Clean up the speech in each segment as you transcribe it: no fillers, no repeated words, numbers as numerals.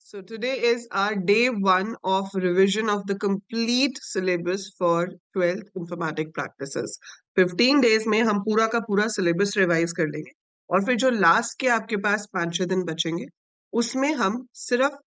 So today is our day one of revision of the complete syllabus for 12th informatic practices. 15 days में हम पूरा का पूरा syllabus revise कर लेंगे और फिर जो लास्ट के आपके पास 5-6 दिन बचेंगे उसमें हम सिर्फ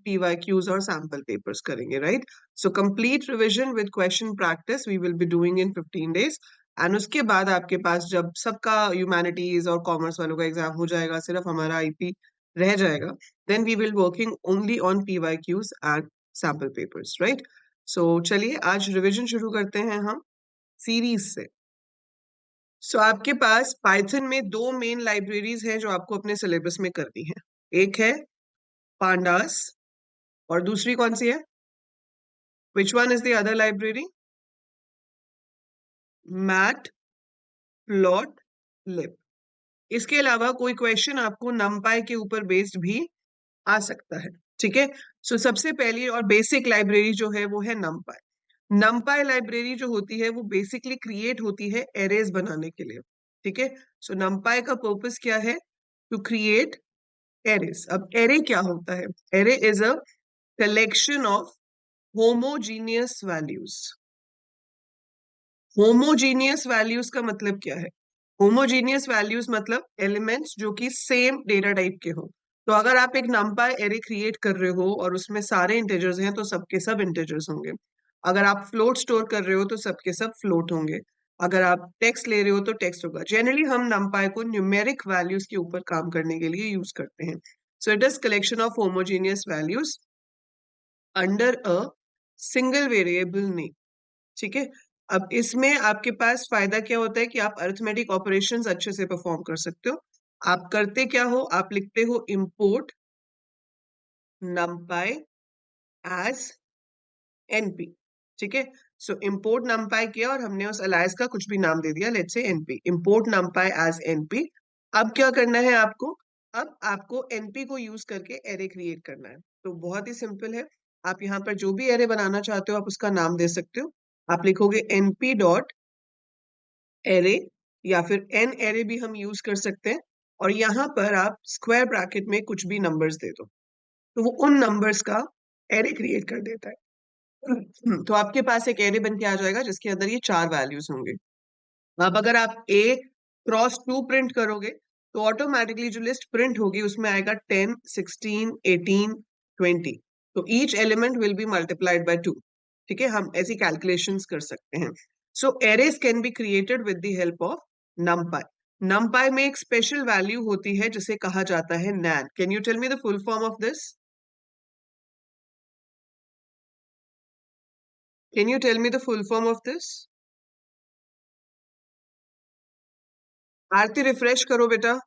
PYQs और sample papers करेंगे, right? So complete revision with question practice we will be doing in 15 days. And उसके बाद आपके पास जब सबका ह्यूमैनिटीज और कॉमर्स वालों का एग्जाम हो जाएगा, सिर्फ हमारा आईपी रह जाएगा, then we will working only on PYQs and sample papers, right? So चलिए आज रिवीजन शुरू करते हैं हम सीरीज से। आपके पास पाइथन में दो मेन लाइब्रेरीज हैं जो आपको अपने सिलेबस में करनी है। एक है पांडास और दूसरी कौन सी है? Which one is the other library? Matplotlib. इसके अलावा कोई क्वेश्चन आपको नमपाई के ऊपर बेस्ड भी आ सकता है, ठीक है। सबसे पहली और बेसिक लाइब्रेरी जो है वो है नमपाई। नमपाई लाइब्रेरी जो होती है वो बेसिकली क्रिएट होती है एरेज बनाने के लिए, ठीक है। नमपाई का पर्पस क्या है? To create arrays. अब एरे क्या होता है? Array is a collection of homogeneous values. Homogeneous values का मतलब क्या है? होमोजीनियस वैल्यूज मतलब एलिमेंट्स जो कि सेम डेटा टाइप के हो। तो अगर आप एक नमपाई एरे क्रिएट कर रहे हो और उसमें सारे इंटीजर्स हैं तो सबके सब इंटीजर्स होंगे। अगर आप फ्लोट स्टोर कर रहे हो तो सबके सब फ्लोट होंगे। अगर आप टेक्स्ट ले रहे हो तो टेक्स्ट होगा। जनरली हम नमपाई को न्यूमेरिक वैल्यूज के ऊपर काम करने के लिए यूज करते हैं। So it is collection of homogeneous values under a single variable name, ठीक है। अब इसमें आपके पास फायदा क्या होता है कि आप अरिथमेटिक ऑपरेशंस अच्छे से परफॉर्म कर सकते हो। आप करते क्या हो? आप लिखते हो इंपोर्ट numpy as np, ठीक है। इंपोर्ट numpy किया और हमने उस अलायस का कुछ भी नाम दे दिया, let's say np। Import numpy as np। अब क्या करना है आपको? अब आपको np को यूज करके एरे क्रिएट करना है। तो बहुत ही सिंपल है। आप यहाँ पर जो भी एरे बनाना चाहते हो आप उसका नाम दे सकते हो। आप लिखोगे np डॉट एरे या फिर एन एरे भी हम यूज कर सकते हैं। और यहाँ पर आप स्क्वायर ब्रैकेट में कुछ भी नंबर्स दे दो तो वो उन नंबर्स का एरे क्रिएट कर देता है। तो आपके पास एक एरे बन के आ जाएगा जिसके अंदर ये 4 वैल्यूज होंगे। अब अगर आप a क्रॉस 2 प्रिंट करोगे तो ऑटोमेटिकली जो लिस्ट प्रिंट होगी उसमें आएगा 10, 16, 18, 20। तो each element will be multiplied by 2, ठीक है। हम ऐसी कैलकुलेशंस कर सकते हैं। Arrays can be created with the help of numpy। numpy में एक स्पेशल वैल्यू होती है जिसे कहा जाता है nan। Can you tell me the full form of this? Can you tell me the full form of this? Aarti refresh करो बेटा।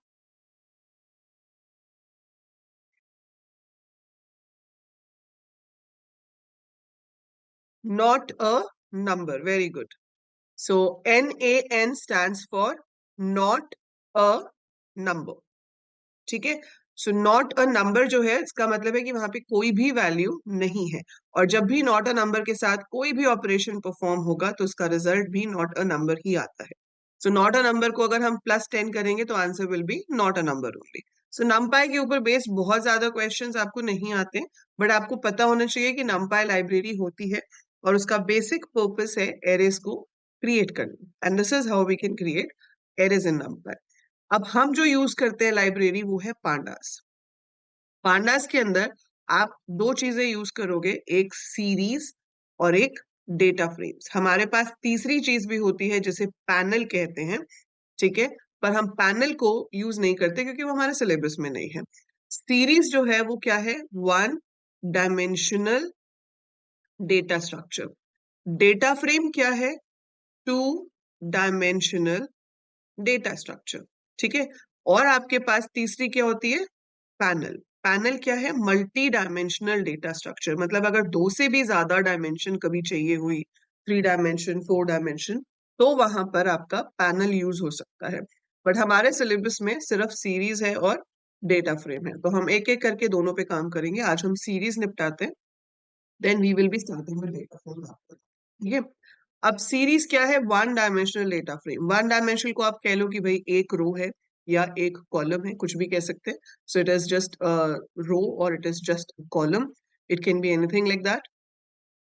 Not a number. Very good. So NaN stands for not a number. ठीक है। Not a number जो है इसका मतलब है कि वहां पे कोई भी वैल्यू नहीं है। और जब भी नॉट अ नंबर के साथ कोई भी ऑपरेशन परफॉर्म होगा तो उसका रिजल्ट भी नॉट अ नंबर ही आता है। नॉट अ नंबर को अगर हम +10 करेंगे तो answer will be not a number only. नमपाई के ऊपर बेस्ड बहुत ज्यादा क्वेश्चंस आपको नहीं आते, बट आपको पता होना चाहिए कि नमपाई लाइब्रेरी होती है और उसका बेसिक पर्पस है एरेज को क्रिएट करना। And this is how we can create arrays in NumPy. अब हम जो यूज करते हैं लाइब्रेरी वो है पांडास। पांडास के अंदर आप दो चीजें यूज करोगे, एक सीरीज और एक डेटा फ्रेम्स। हमारे पास तीसरी चीज भी होती है जिसे पैनल कहते हैं, ठीक है। पर हम पैनल को यूज नहीं करते क्योंकि वो हमारे सिलेबस में नहीं है। सीरीज जो है वो क्या है? 1 dimensional data structure. Data frame क्या है? 2 डायमेंशनल डेटा स्ट्रक्चर, ठीक है। और आपके पास तीसरी क्या होती है? पैनल। पैनल क्या है? Multi dimensional data structure. मतलब अगर 2 से भी ज्यादा डायमेंशन कभी चाहिए हुई, 3 डायमेंशन, 4 डायमेंशन, तो वहां पर आपका पैनल यूज हो सकता है। बट हमारे सिलेबस में सिर्फ सीरीज है और डेटा फ्रेम है, तो हम एक एक करके दोनों पे काम करेंगे। आज हम सीरीज निपटाते हैं, then we will be starting with data frame, ठीक है। अब सीरीज क्या है? 1 डायमेंशनल डेटा फ्रेम। 1 डायमेंशनल को आप कह लो कि भाई एक रो है, या एक कॉलम है, कुछ भी कह सकते हैं. सो इट इज जस्ट रो और it is just column. It can be anything like that.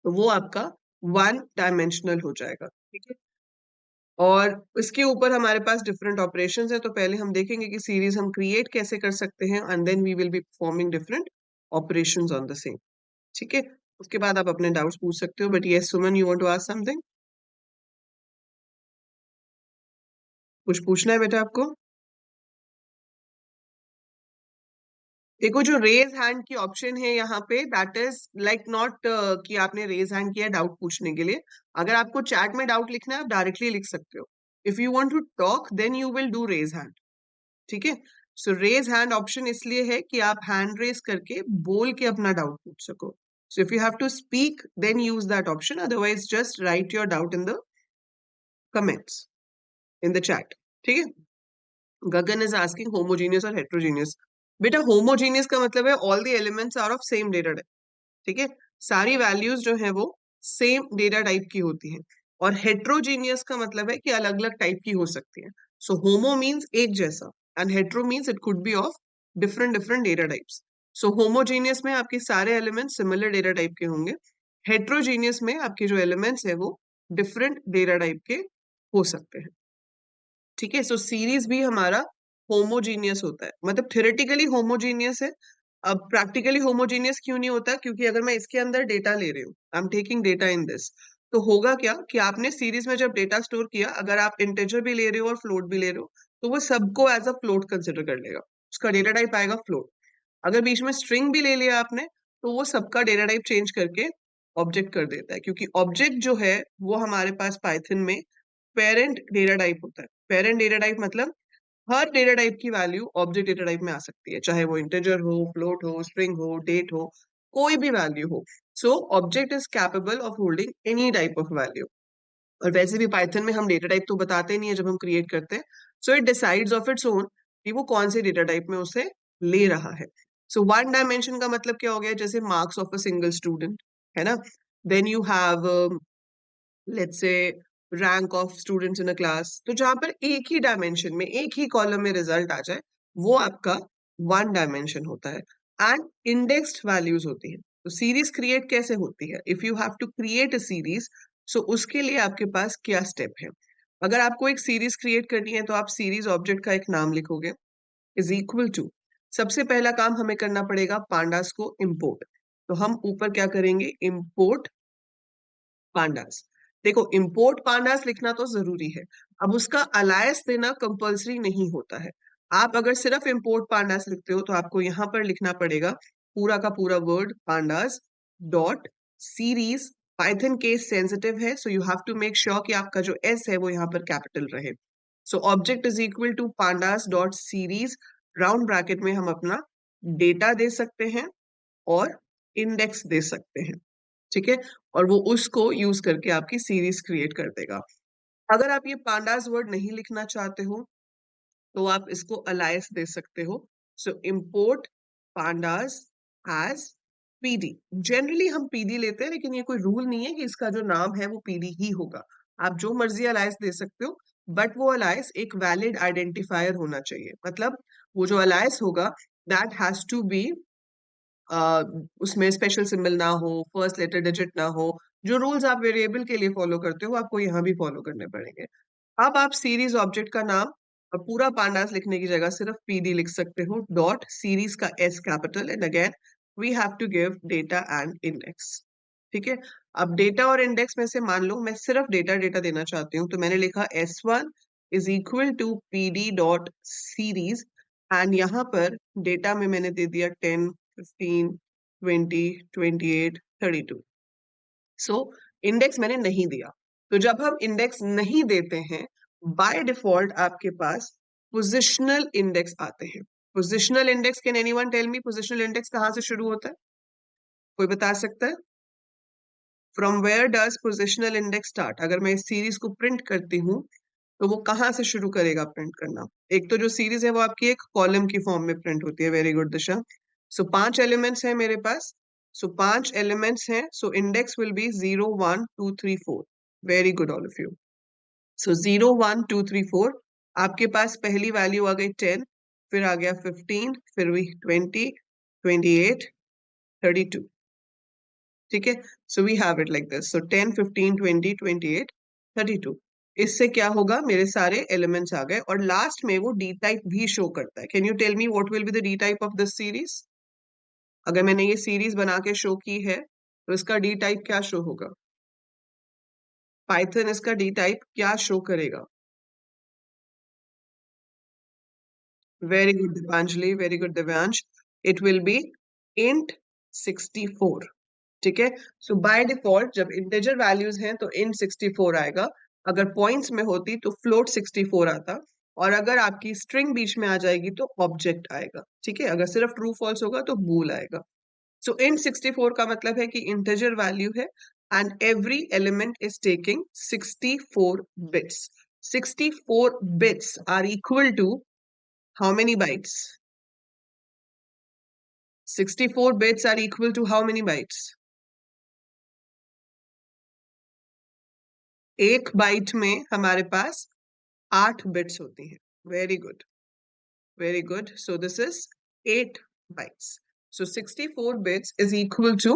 तो वो आपका वन डायमेंशनल हो जाएगा. ठीक है. और इसके ऊपर हमारे पास डिफरेंट ऑपरेशंस है. तो पहले हम देखेंगे कि सीरीज हम क्रिएट कैसे कर सकते हैं and then we will be performing different operations on the same. ठीक है. उसके बाद आप अपने डाउट्स पूछ सकते हो. But yes Suman, you want to ask something? कुछ पूछना है बेटा आपको? देखो जो रेज हैंड की ऑप्शन है यहाँ पे, दैट इज लाइक नॉट कि आपने रेज हैंड किया डाउट पूछने के लिए. अगर आपको चैट में डाउट लिखना है आप डायरेक्टली लिख सकते हो. If you want to talk then you will do raise hand. ठीक है. सो रेज हैंड ऑप्शन इसलिए है कि आप हैंड रेज करके बोल के अपना डाउट पूछ सको. So if you have to speak then use that option, otherwise just write your doubt in the comments in the chat. ठीक है. गगन इज आस्किंग होमोजीनियस और हेट्रोजीनियस. बेटा होमोजीनियस का मतलब है all the elements are of same data type. ठीक है. सारी वैल्यूज जो है वो सेम डेटा टाइप की होती हैं. और हेट्रोजीनियस का मतलब है कि अलग अलग टाइप की हो सकती है. सो होमो मीन्स एक जैसा and hetero means it could be of different different data types. So homogeneous में आपके सारे एलिमेंट सिमिलर डेटा टाइप के होंगे. हेट्रोजीनियस में आपके जो एलिमेंट्स है वो डिफरेंट डेटा टाइप के हो सकते हैं. ठीक है. सो सीरीज भी हमारा होमोजीनियस होता है, मतलब थ्योरेटिकली होमोजीनियस है. अब प्रैक्टिकली होमोजीनियस क्यों नहीं होता? क्योंकि अगर मैं इसके अंदर डेटा ले रही हूँ, I am taking data in this, तो होगा क्या कि आपने सीरीज में जब डेटा स्टोर किया, अगर आप इंटीजर भी ले रहे हो और फ्लोट भी ले रहे हो, तो वो सबको एज अ फ्लोट कंसिडर कर लेगा. उसका डेटा टाइप आएगा फ्लोट. अगर बीच में स्ट्रिंग भी ले लिया आपने, तो वो सबका डेटा टाइप चेंज करके ऑब्जेक्ट कर देता है. क्योंकि ऑब्जेक्ट जो है वो हमारे पास पाइथन में पेरेंट डेटा टाइप होता है. पेरेंट डेटा टाइप मतलब हर डेटा टाइप की वैल्यू ऑब्जेक्ट डेटा टाइप में आ सकती है, चाहे वो इंटीजर हो, फ्लोट हो, स्ट्रिंग हो, डेट हो, कोई भी वैल्यू हो. सो object is capable of holding any type of value. और वैसे भी पाइथन में हम डेटा टाइप तो बताते नहीं है जब हम क्रिएट करते हैं. So it decides of its own कि वो कौन से डेटा टाइप में उसे ले रहा है. सो वन डायमेंशन का मतलब क्या हो गया? जैसे marks of a single student है ना. Then you have let's say rank of students in a class. तो जहां पर एक ही डायमेंशन में एक ही कॉलम में रिजल्ट आ जाए, वो आपका वन डायमेंशन होता है. एंड इंडेक्स्ड वैल्यूज होती है. तो सीरीज क्रिएट कैसे होती है? If you have to create a series, so उसके लिए आपके पास क्या स्टेप है? अगर आपको एक सीरीज क्रिएट करनी है तो आप सीरीज ऑब्जेक्ट का एक नाम लिखोगे, इज इक्वल टू, सबसे पहला काम हमें करना पड़ेगा पांडास को इंपोर्ट. तो हम ऊपर क्या करेंगे? Import pandas. देखो इंपोर्ट पांडास लिखना तो जरूरी है. अब उसका अलायस देना कंपलसरी नहीं होता है. आप अगर सिर्फ इंपोर्ट पांडास लिखते हो तो आपको यहां पर लिखना पड़ेगा पूरा का पूरा word pandas dot series. Python case sensitive है, so you have to make sure कि आपका जो एस है वो यहाँ पर कैपिटल रहे. So object is equal to pandas dot series, round bracket में हम अपना डेटा दे सकते हैं और इंडेक्स दे सकते हैं. ठीक है. और वो उसको यूज करके आपकी सीरीज क्रिएट कर देगा. अगर आप ये पांडास वर्ड नहीं लिखना चाहते हो तो आप इसको अलायस दे सकते हो. So import pandas as PD. Generally हम पीडी लेते हैं, लेकिन ये कोई रूल नहीं है कि इसका जो नाम है वो पीडी ही होगा. आप जो मर्जी अलायस दे सकते हो, बट वो अलायस एक वैलिड आइडेंटिफायर होना चाहिए. मतलब वो जो अलायस होगा दैट हैज टू बी उसमें स्पेशल सिंबल ना हो, फर्स्ट लेटर डिजिट ना हो. जो रूल्स आप वेरिएबल के लिए फॉलो करते हो वो आपको यहाँ भी फॉलो करने पड़ेंगे. अब आप सीरीज ऑब्जेक्ट का नाम और पूरा पांडास लिखने की जगह सिर्फ पीडी लिख सकते हो. डॉट सीरीज का S capital and again we have to give data and index. ठीक है. अब डेटा और इंडेक्स में से मान लो मैं सिर्फ डेटा डेटा देना चाहती हूँ, तो मैंने लिखा S1 is equal to pd dot series. And यहाँ पर डेटा में मैंने दे दिया 10, 15, 20, 28, 32. सो इंडेक्स मैंने नहीं दिया. तो जब हम इंडेक्स नहीं देते हैं, बाय डिफॉल्ट आपके पास पोजिशनल इंडेक्स आते हैं. Positional index, can anyone tell me positional index कहाँ से शुरू होता है? कोई बता सकता है? From where does positional index start? अगर मैं इस सीरीज को प्रिंट करती हूँ तो वो कहाँ से शुरू करेगा प्रिंट करना? एक तो जो सीरीज है वो आपकी एक कॉलम की फॉर्म में प्रिंट होती है. वेरी गुड दिशा. सो 5 एलिमेंट्स हैं मेरे पास. सो 5 एलिमेंट्स हैं, so index will be 0 1 2 3 4. Very good all of you. सो 0 1 2 3 4 आपके पास पहली वैल्यू आ गई 10, फिर आ गया 15, फिर भी 20, 28, 32। ठीक है, so we have it like this. So 10, 15, 20, 28, 32। इससे क्या होगा, मेरे सारे एलिमेंट्स आ गए और लास्ट में वो डी टाइप भी शो करता है। Can you tell me what will be the d type of this series? अगर मैंने ये सीरीज बना के शो की है तो इसका डी टाइप क्या शो होगा? पाइथन इसका डी टाइप क्या शो करेगा? Very good Deepanjali, very good Divyansh. It will B int 64। ठीक है, सो बाय डिफॉल्ट जब इंटेजर वैल्यूज हैं तो int 64 आएगा। अगर पॉइंट्स में होती तो फ्लोट 64 आता, और अगर आपकी स्ट्रिंग बीच में आ जाएगी तो ऑब्जेक्ट आएगा। ठीक है, अगर सिर्फ ट्रू फॉल्स होगा तो बूल आएगा। सो int 64 का मतलब है कि इंटेजर वैल्यू है and every element is taking 64 bits. 64 bits are equal to how many bytes? 64 bits are equal to how many bytes? एक बाइट में हमारे पास 8 बिट्स होती हैं। Very good, very good. So this is 8 bytes. So 64 bits is equal to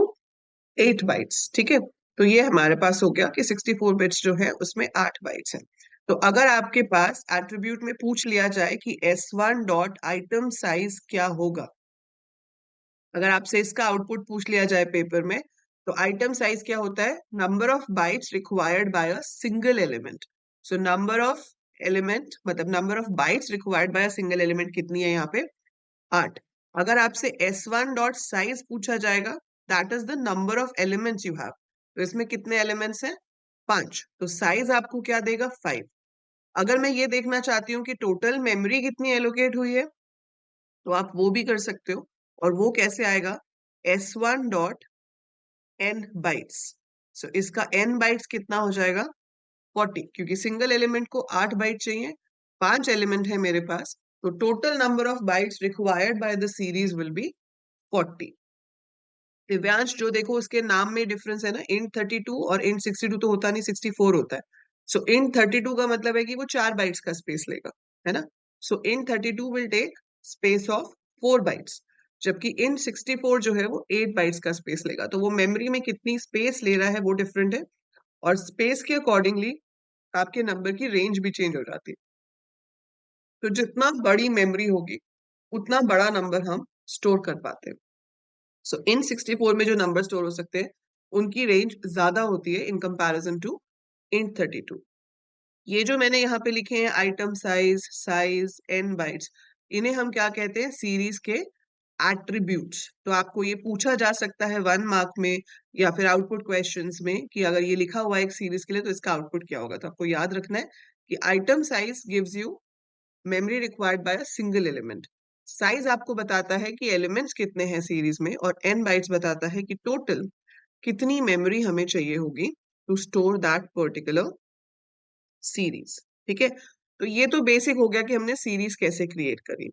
8 bytes। ठीक है, तो ये हमारे पास हो गया कि 64 बिट्स जो है उसमें 8 बाइट्स हैं। तो अगर आपके पास एट्रीब्यूट में पूछ लिया जाए कि S1 डॉट आइटम साइज क्या होगा, अगर आपसे इसका आउटपुट पूछ लिया जाए पेपर में, तो आइटम साइज क्या होता है? Number of bytes required by a single element. So number of element मतलब number of bytes required by a single element कितनी है यहाँ पे? 8। अगर आपसे S1 डॉट साइज पूछा जाएगा, that is the number of elements you have. तो इसमें कितने एलिमेंट्स हैं? 5। तो साइज आपको क्या देगा? 5। अगर मैं ये देखना चाहती हूँ कि टोटल मेमोरी कितनी एलोकेट हुई है, तो आप वो भी कर सकते हो। और वो कैसे आएगा? S1 dot n bytes. सो इसका n बाइट्स कितना हो जाएगा? 40, क्योंकि सिंगल एलिमेंट को 8 बाइट चाहिए, 5 एलिमेंट है मेरे पास, तो total number of bytes required by the series will be 40। Divyansh, जो देखो उसके नाम में डिफरेंस है ना, int 32 और int 62 तो होता नहीं, 64 होता है। सो int 32 का मतलब है कि वो 4 बाइट्स का स्पेस लेगा, है ना। सो int 32 will tech space of 4 bytes, जबकि int 64 जो है वो 8 बाइट्स का स्पेस लेगा। तो वो मेमोरी में कितनी स्पेस ले रहा है वो डिफरेंट है, और स्पेस के अकॉर्डिंगली आपके नंबर की रेंज भी चेंज हो जाती है। तो जितना बड़ी मेमोरी होगी उतना बड़ा नंबर हम स्टोर कर पाते हैं। सो इन 64 में जो नंबर स्टोर हो सकते हैं उनकी रेंज ज्यादा होती है इन कंपैरिजन टू इन 32। ये जो मैंने यहाँ पे लिखे हैं item size, size, n bytes, इन्हें हम क्या कहते हैं? सीरीज के एट्रीब्यूट्स। तो आपको ये पूछा जा सकता है 1 मार्क में या फिर आउटपुट क्वेश्चंस में कि अगर ये लिखा हुआ है एक सीरीज के लिए तो इसका आउटपुट क्या होगा। तो आपको याद रखना है कि item size gives you memory required by a single element. Size आपको बताता है कि एलिमेंट्स कितने हैं सीरीज में, और एन बाइट्स बताता है कि टोटल कितनी मेमोरी हमें चाहिए होगी to store that particular series. ठीक है, तो ये तो बेसिक हो गया कि हमने सीरीज कैसे क्रिएट करी।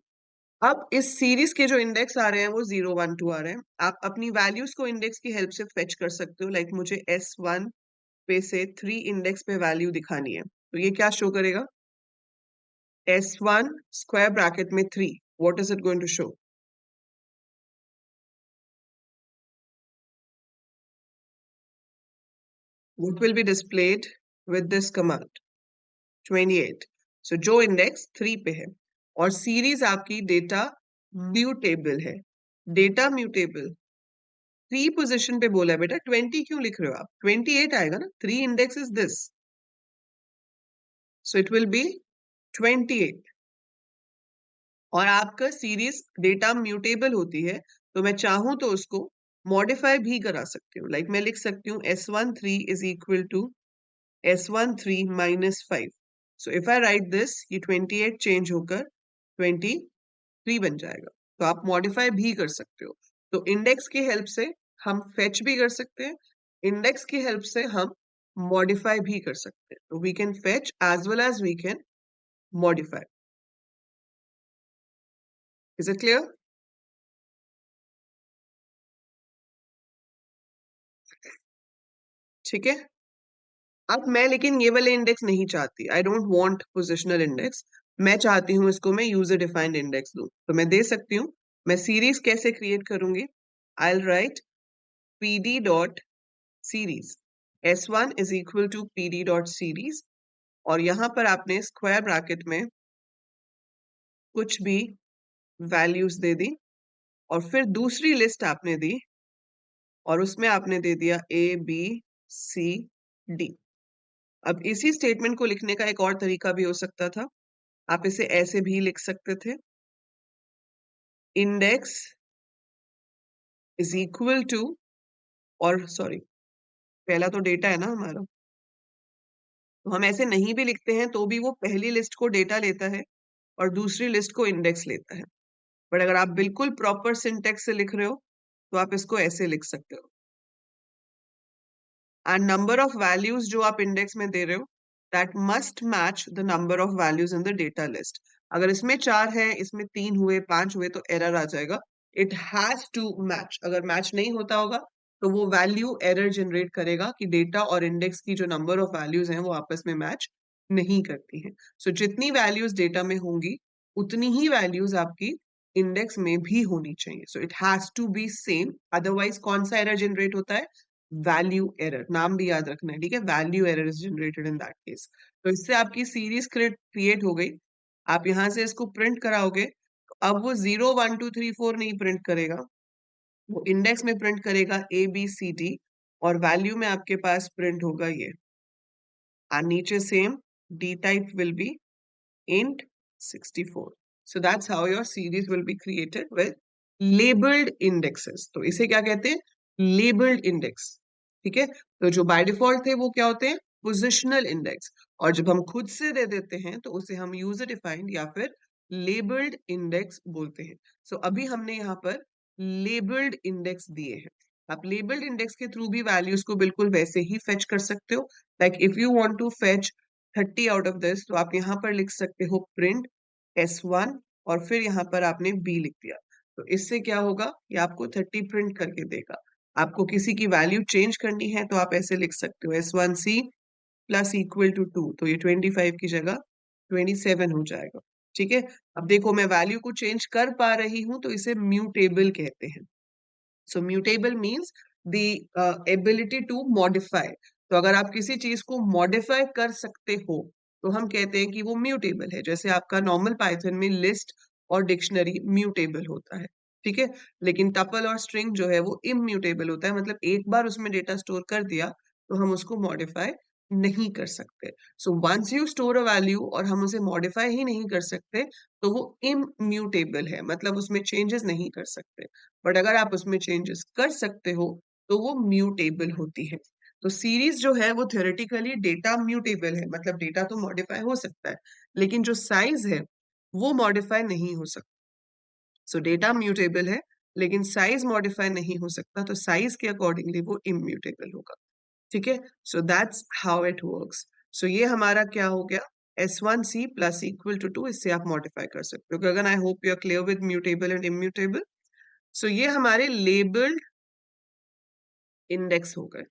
अब इस सीरीज के जो इंडेक्स आ रहे हैं वो 0, 1, 2 आ रहे हैं। आप अपनी वैल्यूज को इंडेक्स की हेल्प से फेच कर सकते हो। लाइक मुझे S1 पे से 3 इंडेक्स पे वैल्यू दिखानी है, तो ये क्या शो करेगा? S1 square bracket में 3, what is it going to show? What will be displayed with this command? 28। So जो इंडेक्स 3 पे है, और सीरीज आपकी डेटा म्यूटेबल है। डेटा म्यूटेबल 3 पोजीशन पे बोला है बेटा, 20 क्यों लिख रहे हो आप? 28 आएगा ना, 3 index is this, so it will B 28। और आपका सीरीज डेटा म्यूटेबल होती है, तो मैं चाहूं तो उसको मॉडिफाई भी करा सकती हूँ। लाइक मैं लिख सकती हूँ S13 is equal to S13 minus 5। So if I write this, ये 28 चेंज होकर 23 बन जाएगा। तो आप मॉडिफाई भी कर सकते हो। तो इंडेक्स की हेल्प से हम फेच भी कर सकते हैं, इंडेक्स की हेल्प से हम मॉडिफाई भी कर सकते हैं। तो we can fetch as well as we can modify. Is it clear? ठीक है, अब मैं लेकिन ये वाले इंडेक्स नहीं चाहती। I don't want positional index. मैं चाहती हूँ इसको मैं यूजर डिफाइंड इंडेक्स दूं, तो मैं दे सकती हूँ। मैं सीरीज कैसे क्रिएट करूंगी? I will write pd dot series, s1 is equal to pd dot series, और यहां पर आपने स्क्वायर ब्रैकेट में कुछ भी वैल्यूज दे दी, और फिर दूसरी लिस्ट आपने दी, और उसमें आपने दे दिया ABCD। अब इसी स्टेटमेंट को लिखने का एक और तरीका भी हो सकता था। आप इसे ऐसे भी लिख सकते थे, इंडेक्स इज इक्वल टू, और सॉरी पहला तो डेटा है ना हमारा, तो हम ऐसे नहीं भी लिखते हैं तो भी वो पहली लिस्ट को डेटा लेता है और दूसरी लिस्ट को इंडेक्स लेता है। बट अगर आप बिल्कुल प्रॉपर सिंटेक्स से लिख रहे हो तो आप इसको ऐसे लिख सकते हो, एंड नंबर ऑफ वैल्यूज जो आप इंडेक्स में दे रहे हो that must match the number of values in the data list. अगर इसमें 4 है, इसमें 3 हुए, 5 हुए, तो एरर आ जाएगा। It has to match. अगर मैच नहीं होता होगा तो वो वैल्यू एरर जनरेट करेगा कि डेटा और इंडेक्स की जो नंबर ऑफ वैल्यूज हैं वो आपस में मैच नहीं करती हैं। सो जितनी वैल्यूज डेटा में होंगी उतनी ही वैल्यूज आपकी इंडेक्स में भी होनी चाहिए। So it has to be same, otherwise कौन सा एरर जनरेट होता है? Value error. नाम भी याद रखना है, ठीक है? Value error is generated in that case. तो इससे आपकी सीरीज क्रिएट हो गई। आप यहां से इसको प्रिंट कराओगे तो अब वो 0 1 2 3 4 नहीं प्रिंट करेगा, वो इंडेक्स में प्रिंट करेगा ABCD, और वैल्यू में आपके पास प्रिंट होगा ये, और नीचे same D type will be int 64. So that's how your series will be created with labeled indexes. तो इसे क्या कहते हैं? Labeled index. ठीक है? तो जो by default थे वो क्या होते हैं? Positional index. और जब हम खुद से दे देते हैं तो उसे हम user defined या फिर labeled index बोलते हैं। So अभी हमने यहाँ पर labeled index दिए हैं। आप labeled index के थ्रू भी values को बिल्कुल वैसे ही fetch कर सकते हो। Like if you want to fetch 30 out of this, तो आप यहाँ पर लिख सकते हो प्रिंट S1, और फिर यहाँ पर आपने B लिख दिया। तो इससे क्या होगा? ये आपको 30 प्रिंट करके देगा। आपको किसी की वैल्यू चेंज करनी है तो आप ऐसे लिख सकते हो S1C प्लस इक्वल टू 2, तो ये 25 की जगह 27 हो जाएगा। ठीक है? अब देखो मैं वैल्यू को चेंज कर पा रही हूं तो इसे म्यूटेबल कहते हैं। So mutable means the ability to modify. तो अगर आप किसी चीज को मॉडिफाई कर सकते हो तो हम कहते हैं कि वो म्यूटेबल है। जैसे आपका नॉर्मल पाइथन में लिस्ट और डिक्शनरी म्यूटेबल होता है, ठीक है? लेकिन टपल और स्ट्रिंग जो है वो इम्यूटेबल होता है, मतलब एक बार उसमें डेटा स्टोर कर दिया तो हम उसको मॉडिफाई नहीं कर सकते। So once you store a value और हम उसे मॉडिफाई ही नहीं कर सकते तो वो इम्यूटेबल है, मतलब उसमें चेंजेस नहीं कर सकते। बट अगर आप उसमें चेंजेस कर सकते हो तो वो म्यूटेबल होती है। तो सीरीज जो है वो थ्योरेटिकली डेटा म्यूटेबल है, मतलब डेटा तो मॉडिफाई हो सकता है लेकिन जो साइज है वो मॉडिफाई नहीं हो सकता। सो डेटा म्यूटेबल है लेकिन साइज मॉडिफाई नहीं हो सकता, तो साइज के अकॉर्डिंगली वो इम्यूटेबल होगा। ठीक है? So that's how it works. So ये हमारा क्या हो गया? S1C प्लस इक्वल टू 2, इससे आप मॉडिफाई कर सकते हो। अगर I hope you are clear with mutable and immutable. So ये हमारे लेबल्ड इंडेक्स हो गए।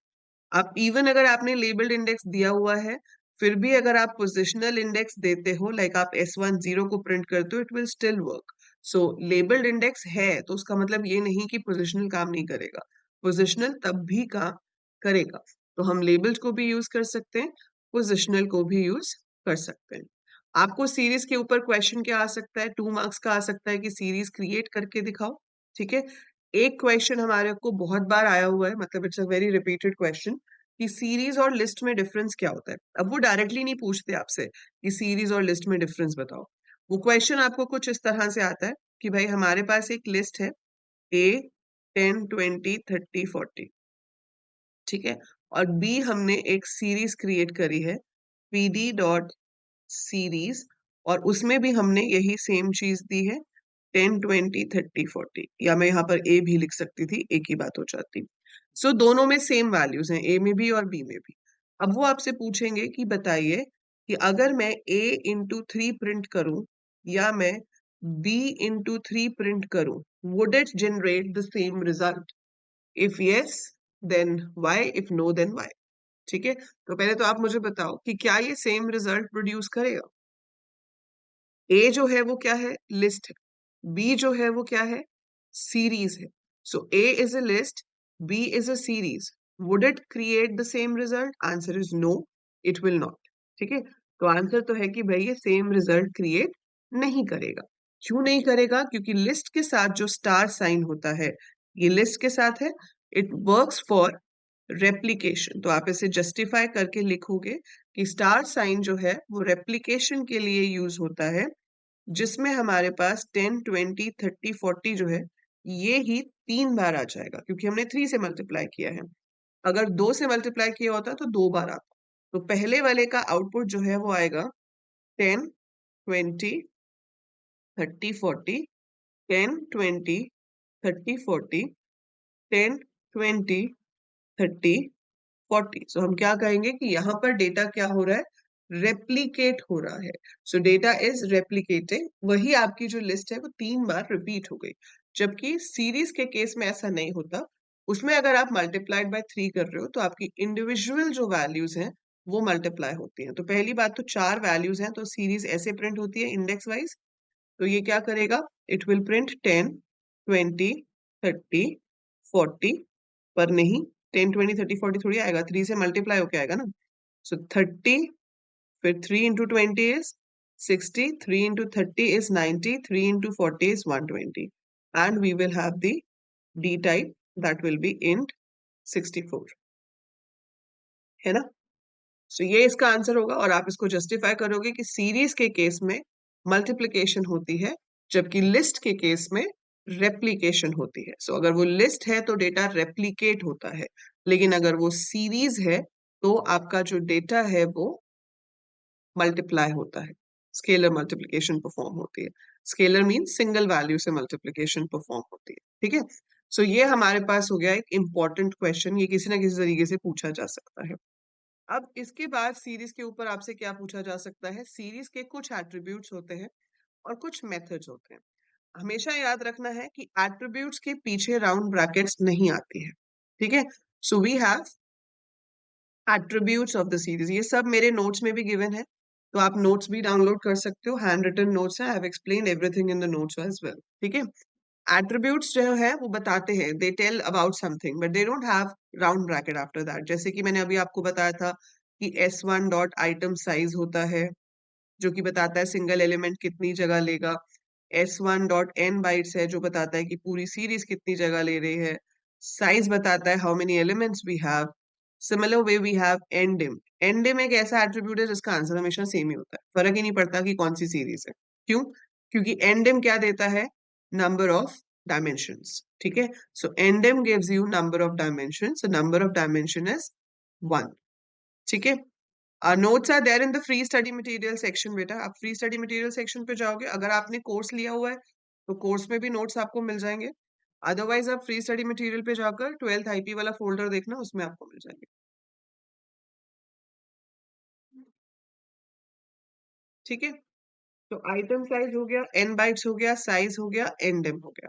आप इवन अगर आपने लेबल्ड इंडेक्स दिया हुआ है फिर भी अगर आप पोजिशनल इंडेक्स देते हो, लाइक आप S1 0 को प्रिंट करते हो, it will still work. So labelled index है तो उसका मतलब ये नहीं कि पोजिशनल काम नहीं करेगा। पोजिशनल तब भी काम करेगा। तो हम लेबल्ड को भी यूज कर सकते हैं, पोजिशनल को भी यूज कर सकते हैं। आपको सीरीज के ऊपर क्वेश्चन क्या आ सकता है? 2 मार्क्स का आ सकता है कि सीरीज क्रिएट करके दिखाओ। ठीक है? एक क्वेश्चन हमारे को बहुत बार आया हुआ है, मतलब it's a very repeated question, कि सीरीज और लिस्ट में डिफरेंस क्या होता है। अब वो डायरेक्टली नहीं पूछते आपसे कि सीरीज और लिस्ट में डिफरेंस बताओ। वो क्वेश्चन आपको कुछ इस तरह से आता है कि भाई हमारे पास एक लिस्ट है A 10 20 30 40, ठीक है? और B हमने एक सीरीज क्रिएट करी है PD डॉट सीरीज, और उसमें भी हमने यही सेम चीज दी है 10 20 30 40, या मैं यहाँ पर A भी लिख सकती थी, एक ही बात हो जाती। सो दोनों में सेम वैल्यूज हैं, A में भी और B में भी। अब वो आपसे पूछेंगे कि बताइए कि अगर मैं A इंटू 3 प्रिंट करूं या मैं B इंटू 3 प्रिंट करूं, would it generate the same result? If yes then why, if no then why. ठीक है? तो पहले तो आप मुझे बताओ कि क्या ये सेम रिजल्ट प्रोड्यूस करेगा? ए जो है वो क्या है, लिस्ट है, बी जो है वो क्या है, सीरीज है। So A is a list, B is a series, would it create the same result? Answer is no, it will not. ठीक है, तो आंसर तो है कि भाई ये सेम रिजल्ट क्रिएट नहीं करेगा। क्यों नहीं करेगा? क्योंकि लिस्ट के साथ जो स्टार साइन होता है, ये लिस्ट के साथ है, इट वर्क्स फॉर रेप्लिकेशन। तो आप इसे जस्टिफाई करके लिखोगे कि स्टार साइन जो है वो रेप्लिकेशन के लिए यूज होता है, जिसमें हमारे पास 10, 20, 30, 40 जो है ये ही 3 बार आ जाएगा, क्योंकि हमने 3 से मल्टीप्लाई किया है। अगर 2 से मल्टीप्लाई किया होता तो 2 बार आता। तो पहले वाले का आउटपुट जो है वो आएगा 10, 20, 30, 40, 10, 20, 30, 40, 10, 20, 30, 40। सो हम क्या कहेंगे कि यहाँ पर डेटा क्या हो रहा है, रेप्लिकेट हो रहा है। सो डेटा इज रेप्लिकेटिंग। वही आपकी जो लिस्ट है वो 3 बार रिपीट हो गई, जबकि सीरीज के केस में ऐसा नहीं होता। उसमें अगर आप मल्टीप्लाइड बाय 3 कर रहे हो तो आपकी इंडिविजुअल जो वैल्यूज हैं वो मल्टीप्लाई होती हैं। तो पहली बात तो 4 वैल्यूज हैं, तो सीरीज ऐसे प्रिंट होती है इंडेक्स वाइज। तो ये क्या करेगा, इट विल प्रिंट 10, 20, 30, 40, पर नहीं, 10, 20, 30, 40 थोड़ी आएगा, 3 से मल्टीप्लाई होके आएगा ना। सो 30, फिर 3 into 20 is 60, 3 into 30 is 90, 3 into 40 is 120, and we will have the d type, that will be int 64, है ना। सो ये इसका आंसर होगा, और आप इसको जस्टिफाई करोगे कि सीरीज के केस में मल्टीप्लिकेशन होती है, जबकि लिस्ट के केस में रेप्लिकेशन होती है। सो अगर वो लिस्ट है तो डेटा रेप्लिकेट होता है, लेकिन अगर वो सीरीज है तो आपका जो डेटा है वो मल्टीप्लाई होता है, स्केलर मल्टीप्लिकेशन परफॉर्म होती है। स्केलर मीन सिंगल वैल्यू से मल्टीप्लिकेशन परफॉर्म होती है। ठीक है, सो ये हमारे पास हो गया एक इंपॉर्टेंट क्वेश्चन, ये किसी ना किसी तरीके से पूछा जा सकता है। अब इसके बाद सीरीज के ऊपर आपसे क्या पूछा जा सकता है, सीरीज के कुछ एट्रीब्यूट्स होते हैं और कुछ मेथड्स होते हैं। हमेशा याद रखना है कि एट्रीब्यूट्स के पीछे राउंड ब्रैकेट्स नहीं आती है। ठीक है, so we have attributes of the series, ये सब मेरे नोट्स में भी गिवन है, तो आप नोट्स भी डाउनलोड कर सकते हो, हैंड रिटन नोट्स है, I have explained everything in the notes as well. ठीक है, एट्रीब्यूट्स जो है वो बताते हैं, they tell about something, but they don't have round bracket after that. जैसे कि मैंने अभी आपको बताया था कि S1 डॉट आइटम साइज होता है, जो कि बताता है सिंगल एलिमेंट कितनी जगह लेगा। S1 डॉट n बाइट्स है, जो बताता है कि पूरी सीरीज कितनी जगह ले रही है। साइज बताता है how many elements we have. Similar way we have ndim। ndim एक ऐसा एट्रीब्यूट है जिसका आंसर हमेशा सेम ही होता है, फर्क ही नहीं पड़ता कि कौन सी सीरीज है। क्यों? क्योंकि ndim क्या देता है, नंबर ऑफ डायमेंशंस। ठीक है, so ndim gives you number of dimensions, so number of dimension is 1। ठीक है, notes are there in the free study material section. बेटा आप फ्री स्टडी मटेरियल सेक्शन पे जाओगे, अगर आपने कोर्स लिया हुआ है तो कोर्स में भी नोट्स आपको मिल जाएंगे। अदरवाइज आप फ्री स्टडी मटेरियल पे जाकर 12th आईपी वाला फोल्डर देखना, उसमें आपको मिल जाएंगे। ठीक है, तो आइटम साइज हो गया, एन बाइट्स हो गया, साइज हो गया, एनडेम हो गया।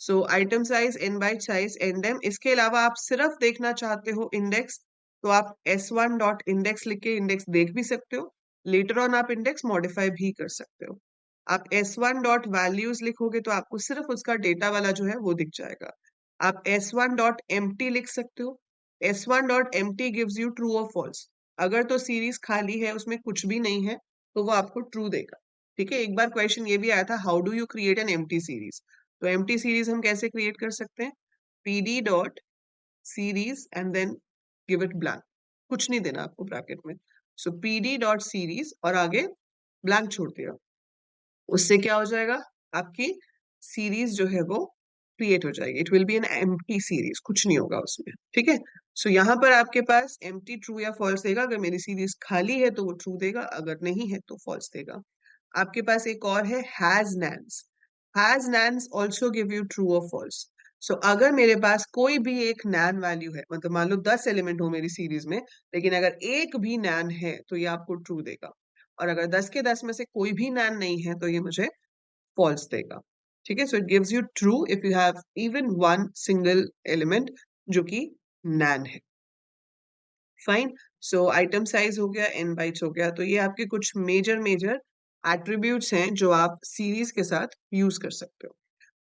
So item size, N byte size, ndim. इसके अलावा आप सिर्फ देखना चाहते हो इंडेक्स, तो आप S1 डॉट इंडेक्स लिख के इंडेक्स देख भी सकते हो। लेटर ऑन आप इंडेक्स मॉडिफाई भी कर सकते हो। आप S1 डॉट वैल्यूज लिखोगे तो आपको सिर्फ उसका डेटा वाला जो है वो दिख जाएगा। आप S1 डॉट एम्प्टी लिख सकते हो। S1 dot empty gives you true और फॉल्स। अगर तो सीरीज खाली है, उसमें कुछ भी नहीं है, तो वो आपको ट्रू देगा। ठीक है, एक बार क्वेश्चन ये भी आया था, how do you create an empty series. तो एम्प्टी सीरीज हम कैसे क्रिएट कर सकते हैं, pd dot series and then give it blank, कुछ नहीं देना आपको ब्रैकेट में। सो pd डॉट सीरीज और आगे ब्लैंक छोड़ दिया, उससे क्या हो जाएगा, आपकी सीरीज जो है वो क्रिएट हो जाएगी। It will B N empty series, कुछ नहीं होगा उसमें। ठीक है, सो यहाँ पर आपके पास एम्प्टी ट्रू या फॉल्स देगा। अगर मेरी सीरीज खाली है तो वो ट्रू देगा, अगर नहीं है तो फॉल्स देगा। आपके पास एक और है has nans. Has nans also give you true और फॉल्स। सो अगर मेरे पास कोई भी एक नैन वैल्यू है, मतलब मान लो 10 एलिमेंट हो मेरी सीरीज में, लेकिन अगर एक भी नैन है तो ये आपको ट्रू देगा, और अगर 10 के 10 में से कोई भी नैन नहीं है तो ये मुझे फॉल्स देगा। ठीक है, so it gives you true if you have even one single element जो कि नैन है। फाइन, सो आइटम साइज हो गया, एन बाइट्स हो गया, तो ये आपके कुछ मेजर एट्रीब्यूट्स हैं जो आप सीरीज के साथ यूज कर सकते हो।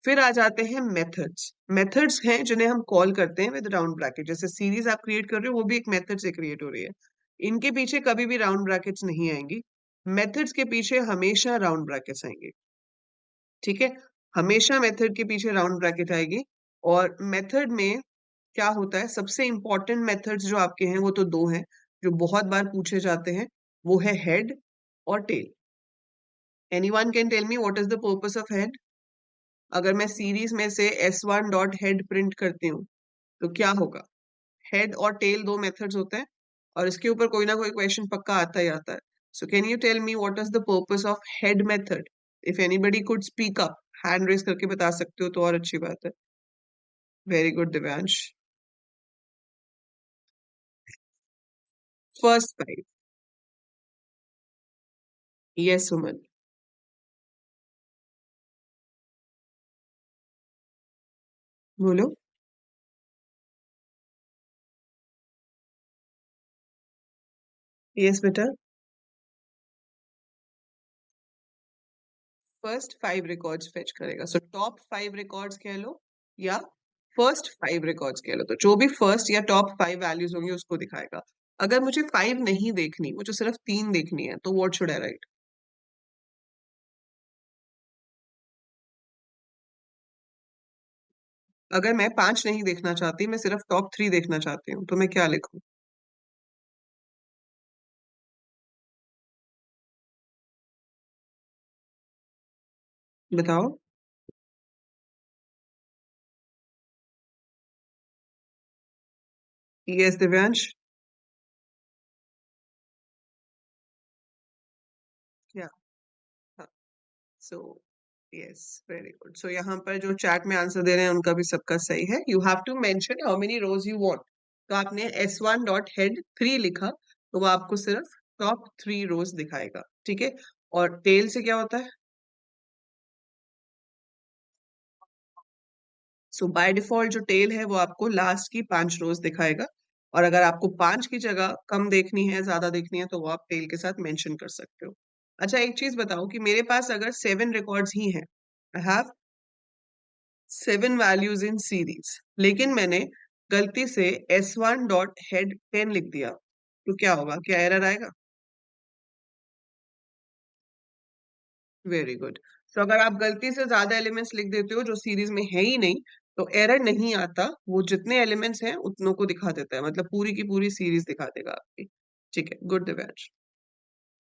फिर आ जाते हैं मेथड्स। मेथड्स हैं जिन्हें हम कॉल करते हैं विद राउंड ब्रैकेट। जैसे सीरीज आप क्रिएट कर रहे हो वो भी एक मेथड से क्रिएट हो रही है, इनके पीछे कभी भी राउंड ब्रैकेट्स नहीं आएंगी। मेथड्स के पीछे हमेशा राउंड ब्रैकेट्स आएंगे, ठीक है। हमेशा मेथड के पीछे राउंड ब्रैकेट आएगी। और मेथड में क्या होता है, सबसे इंपॉर्टेंट मेथड्स जो आपके हैं वो तो दो हैं जो बहुत बार पूछे जाते हैं, वो है हेड और tail. Anyone can tell me what is the purpose of head? अगर मैं सीरीज में से s1 डॉट हेड प्रिंट करती हूँ तो क्या होगा? हेड और टेल दो मेथड्स होते हैं और इसके ऊपर कोई ना कोई क्वेश्चन पक्का आता ही आता है। So can you tell me what is the purpose of head method? If anybody could speak up, hand raise करके बता सकते हो तो और अच्छी बात है। Very good Divyansh. First five. Yes Suman. बोलो। यस बेटा। फर्स्ट फाइव रिकॉर्ड्स फेच करेगा, सो टॉप फाइव रिकॉर्ड्स कह लो या फर्स्ट फाइव रिकॉर्ड्स कह लो, तो जो भी फर्स्ट या टॉप फाइव वैल्यूज होंगी उसको दिखाएगा। अगर मुझे फाइव नहीं देखनी, मुझे सिर्फ तीन देखनी है, तो व्हाट शुड आई राइट? अगर मैं पांच नहीं देखना चाहती, मैं सिर्फ टॉप थ्री देखना चाहती हूँ, तो मैं क्या लिखूं? बताओ। यस दिव्यांश। क्या? So yes, very good. So यहाँ पर जो चैट में आंसर दे रहे हैं उनका भी सबका सही है। You have to mention how many rows you want. तो आपने s1 डॉट हेड थ्री लिखा, तो वो आपको सिर्फ टॉप थ्री रोज दिखाएगा, ठीक है। और टेल से क्या होता है? सो बाय डिफॉल्ट जो टेल है वो आपको लास्ट की पांच रोज दिखाएगा। और अगर आपको पांच की जगह कम देखनी है, ज्यादा देखनी है, तो वो आप टेल के साथ मेंशन कर सकते हो। अच्छा एक चीज बताओ कि मेरे पास अगर सेवन रिकॉर्ड्स ही हैं, I have seven values in series, लेकिन मैंने गलती से s1 डॉट हेड टेन लिख दिया, तो क्या होगा? क्या एरर आएगा? Very good. तो अगर आप गलती से ज्यादा एलिमेंट्स लिख देते हो जो सीरीज में है ही नहीं, तो एरर नहीं आता, वो जितने एलिमेंट्स हैं उतनों को दिखा देता है, मतलब पूरी की पूरी सीरीज दिखा देगा आपकी। ठीक है, good Divyansh.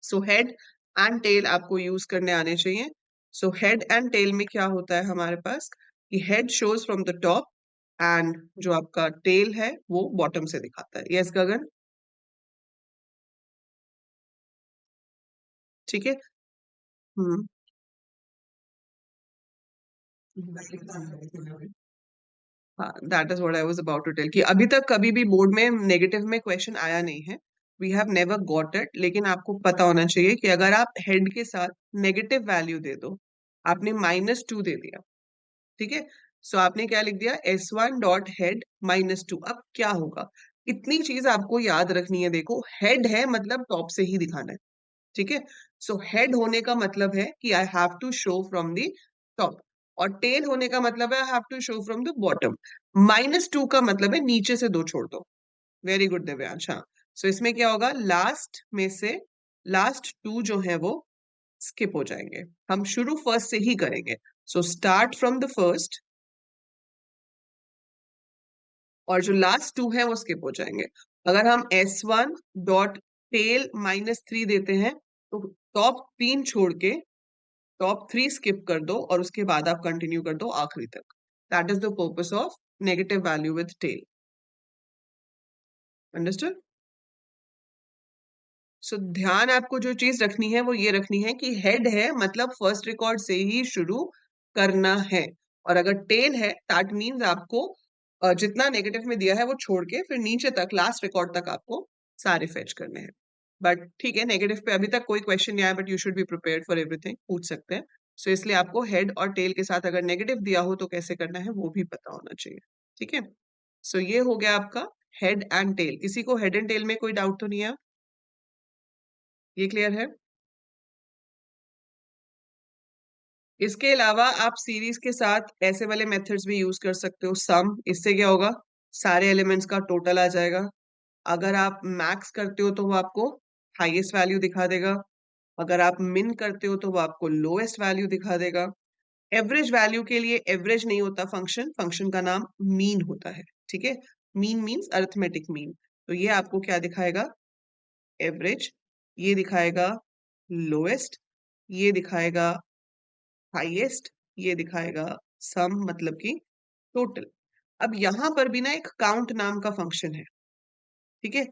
So head and tail आपको यूज करने आने चाहिए। सो हेड एंड टेल में क्या होता है हमारे पास कि head shows from the top and जो आपका टेल है वो बॉटम से दिखाता है। यस गगन। ठीक है। हम्म। हाँ, that is what I was about to tell कि अभी तक कभी भी बोर्ड में नेगेटिव में क्वेश्चन आया नहीं है। We have never got it. लेकिन आपको पता होना चाहिए कि अगर आप हेड के साथ नेगेटिव वैल्यू दे दो, आपने -2 दे दिया, ठीक है। सो आपने क्या लिख दिया? s1 dot head -2। अब क्या होगा? इतनी चीज आपको याद रखनी है। देखो, हेड है मतलब टॉप से ही दिखाना है, ठीक है। सो हेड होने का मतलब है कि I have to show from the top, और टेल होने का मतलब है I have to show from the bottom. -2 का मतलब है नीचे से दो छोड़ दो। Very good Divyansh. हाँ, सो इसमें क्या होगा? लास्ट में से लास्ट टू जो है वो स्किप हो जाएंगे। हम शुरू फर्स्ट से ही करेंगे। So start from the first, और जो लास्ट टू है वो स्किप हो जाएंगे। अगर हम s1 डॉट टेल -3 देते हैं, तो टॉप तीन छोड़ के टॉप थ्री स्किप कर दो और उसके बाद आप कंटिन्यू कर दो आखिरी तक। That is the purpose of negative value with tail. Understood? So ध्यान आपको जो चीज रखनी है वो ये रखनी है कि हेड है मतलब फर्स्ट रिकॉर्ड से ही शुरू करना है। और अगर टेल है दैट मीन्स आपको जितना नेगेटिव में दिया है वो छोड़ के फिर नीचे तक लास्ट रिकॉर्ड तक आपको सारे फेच करने हैं। बट ठीक है, नेगेटिव पे अभी तक कोई क्वेश्चन नहीं आया, but you should be prepared for everything, पूछ सकते हैं। सो इसलिए आपको हेड और टेल के साथ अगर नेगेटिव दिया हो तो कैसे करना है वो भी पता होना चाहिए, ठीक है। सो ये हो गया आपका हेड एंड टेल। किसी को हेड एंड टेल में कोई डाउट तो नहीं है? ये क्लियर है? इसके अलावा आप सीरीज के साथ ऐसे वाले मेथड्स भी यूज कर सकते हो, सम। इससे क्या होगा, सारे एलिमेंट्स का टोटल आ जाएगा। अगर आप मैक्स करते हो तो वो आपको हाईएस्ट वैल्यू दिखा देगा, अगर आप मिन करते हो तो वो आपको लोएस्ट वैल्यू दिखा देगा। एवरेज वैल्यू के लिए एवरेज नहीं होता फंक्शन, फंक्शन का नाम मीन होता है, ठीक है। Mean means arithmetic mean. तो ये आपको क्या दिखाएगा, एवरेज, ये दिखाएगा लोएस्ट, ये दिखाएगा हाईएस्ट, ये दिखाएगा सम मतलब कि टोटल। अब यहां पर भी ना एक काउंट नाम का फंक्शन है, ठीक है।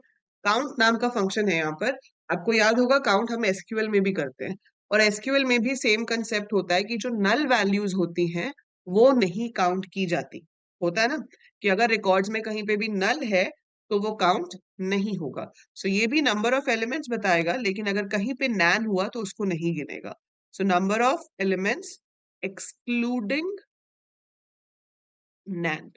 काउंट नाम का फंक्शन है यहाँ पर। आपको याद होगा काउंट हम एसक्यूएल में भी करते हैं, और एसक्यूएल में भी सेम कंसेप्ट होता है कि जो नल वैल्यूज होती हैं वो नहीं काउंट की जाती। होता है ना कि अगर रिकॉर्ड्स में कहीं पे भी नल है तो वो काउंट नहीं होगा। सो ये भी नंबर ऑफ एलिमेंट्स बताएगा, लेकिन अगर कहीं पे नैन हुआ तो उसको नहीं गिनेगा। So number of elements excluding NaN.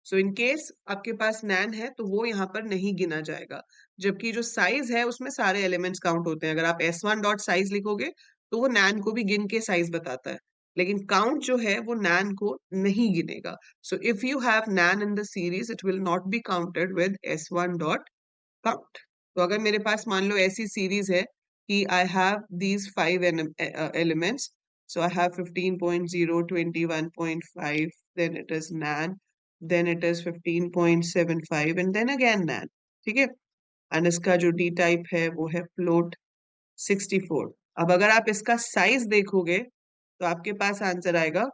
So in case आपके पास नैन है तो वो यहाँ पर नहीं गिना जाएगा। जबकि जो साइज है उसमें सारे एलिमेंट्स काउंट होते हैं। अगर आप s1 डॉट साइज लिखोगे तो वो नैन को भी गिन के साइज बताता है, लेकिन काउंट जो है वो नैन को नहीं गिनेगा। So if you have NaN in the series it will not be counted with s1 dot count. तो अगर मेरे पास मान लो ऐसी सीरीज है कि I have these 5 elements, so I have 15.0, 21.5, then it is nan, then it is 15.75 and then again nan, ठीक है। and इसका जो डी टाइप है वो है float 64। अब अगर आप इसका साइज देखोगे तो आपके पास आंसर आएगा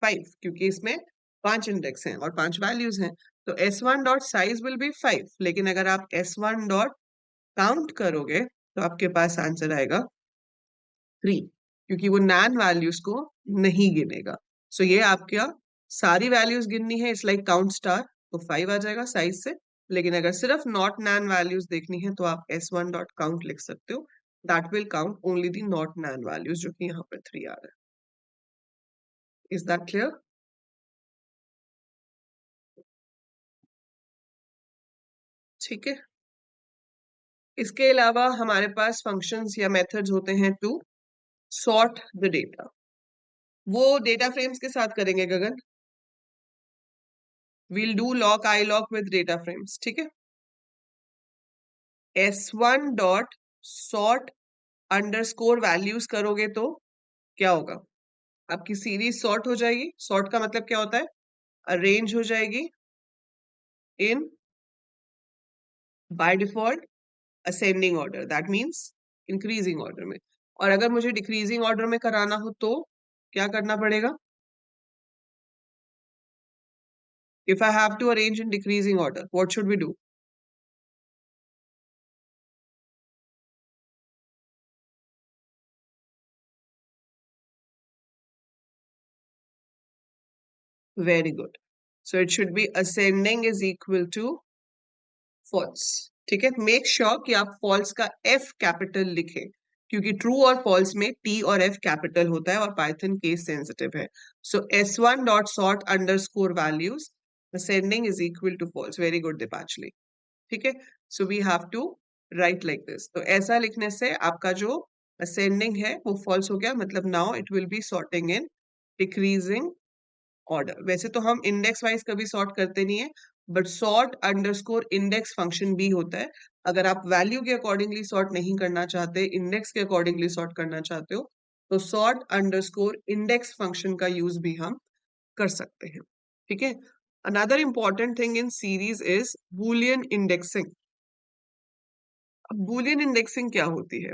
5, क्योंकि इसमें 5 इंडेक्स हैं और 5 वैल्यूज हैं। तो s1 dot size will be 5, लेकिन अगर आप s1 डॉट काउंट करोगे तो आपके पास आंसर आएगा 3, क्योंकि वो नैन वैल्यूज को नहीं गिनेगा। सो ये आपका सारी वैल्यूज गिननी है, इट्स लाइक काउंट स्टार, तो 5 आ जाएगा साइज से। लेकिन अगर सिर्फ नॉट नैन वैल्यूज देखनी है तो आप s1 डॉट काउंट लिख सकते हो, that will count only the not NaN values, जो कि यहाँ पर 3 आ रहा है। Is that clear? ठीक है। इसके अलावा हमारे पास फंक्शंस या मेथड्स होते हैं टू सॉर्ट द डेटा। वो डेटा फ्रेम्स के साथ करेंगे Gagan. We'll do loc iloc with data frames, ठीक है। s1 dot sort underscore values करोगे तो क्या होगा, आपकी सीरीज सॉर्ट हो जाएगी। सॉर्ट का मतलब क्या होता है, अरेंज हो जाएगी in by default ascending order, that means increasing order में। और अगर मुझे डिक्रीजिंग ऑर्डर में कराना हो तो क्या करना पड़ेगा, if I have to arrange in decreasing order what should we do? Very good. So it should be ascending is equal to false, ठीक है। मेक श्योर कि आप फॉल्स का एफ कैपिटल लिखें, क्योंकि ट्रू और फॉल्स में टी और एफ कैपिटल होता है और पाइथन केस सेंसिटिव है। So s1 dot sort underscore values ascending is equal to false. Very good Deepanjali, ठीक है। So we have to write like this. तो ऐसा लिखने से आपका जो असेंडिंग है वो फॉल्स हो गया, मतलब now it will B sorting in decreasing order. वैसे तो हम इंडेक्स वाइज कभी सॉर्ट करते नहीं है, but sort underscore index function भी होता है। अगर आप वैल्यू के अकॉर्डिंगली सॉर्ट नहीं करना चाहते, इंडेक्स के अकॉर्डिंगली सॉर्ट करना चाहते हो, तो सॉर्ट अंडरस्कोर इंडेक्स फंक्शन का यूज भी हम कर सकते हैं, ठीक है। Another important thing in series is Boolean indexing. अब बूलियन इंडेक्सिंग क्या होती है,